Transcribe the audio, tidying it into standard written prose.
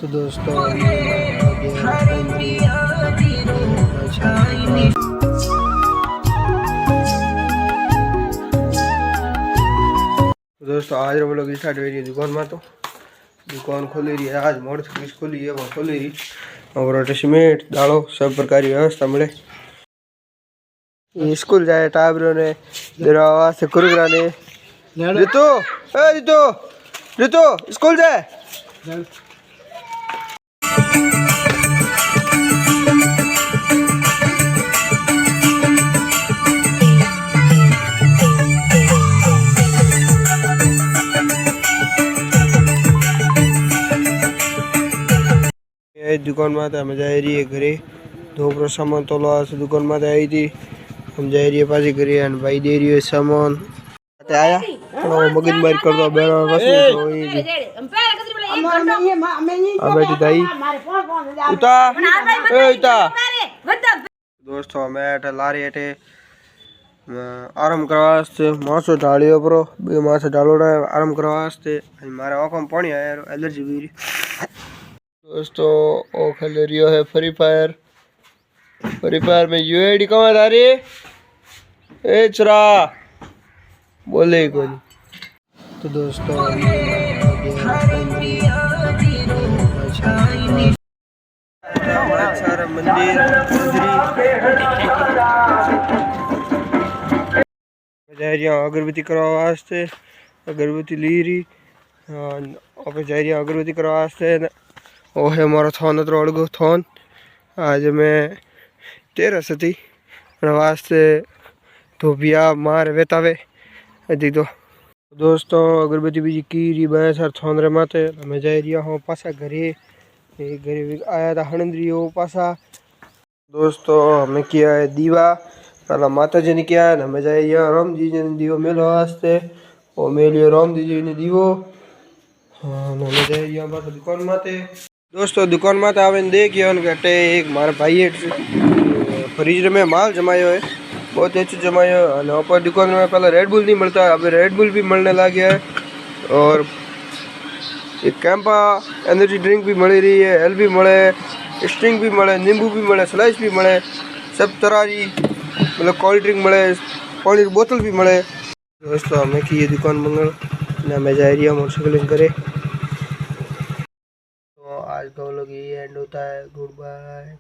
तो दोस्तों आज वो लोग स्टार्ट हुई दुकान में तो दुकान खोली रही है। आज मोड़ से खोली है वो खोली रही और सीमेंट दालों सब प्रकार की व्यवस्था मिले। स्कूल जाए टाबरों ने देरा से कुरगरा ने ऋतु ऋतु ऋतु स्कूल जाए। दुकान में हम जा रही है घरे धोपरो सामान तोलो दुकान में आई थी हम जा रही है पासी घरे भाई दे रही है सामान आया मगज मारी कर दो बेटी दाई उता उता दोस्तों मैं लारी हेठे आराम करवा मासो ढालियो परो बे मासो ढालोड़ा आराम करवा मारे आंखों में पानी आया एलर्जी भी। दोस्तों ओ खेल रियो है फ्री फायर में यूआईडी कहाँ जा रही ए चुरा बोले ही कोई। तो दोस्तों सारा मंदिर अगरबत्ती करवा वास्ते अगरबत्ती ली रही जा रही अगरबत्ती करवा वास्ते। ओ है मारो थान तो अड़गो थान आज मैं 13 थी वास्ते धोबिया मार वेतावे अजी तो दोस्तों अगरबत्ती बीजी की रही मैं सर थान रे माते मैं जा रही हूँ पासा घरे घरे आया था हणंद्री वो पासा। दोस्तों हमें किया है दीवा पहला माता जी ने किया है हमें जा रही राम जी ने दीवो मेलो वास्ते वो मेलियो राम जी ने दीवो हाँ हमें जा रही दुकान माते। दोस्तों दुकान में आवे देखिए घटे एक मारा भाई फ्रीज में माल जमायो है बहुत अच्छी जमायो और ऊपर दुकान में पहले रेड बुल नहीं मिलता अभी रेड बुल भी मिलने लग गया है और एक कैंपा एनर्जी ड्रिंक भी मिल रही है एल भी मिले स्ट्रिंग भी मिले नींबू भी मिले स्लाइस भी मिले सब तरह की मतलब कोल्ड ड्रिंक मिले पानी की बोतल भी मिले। दोस्तों हमें की ये दुकान मंगल ना मैं जा रही हूँ मोटरसाइकिलिंग करे। आज का व्लॉग ये एंड होता है। Good bye.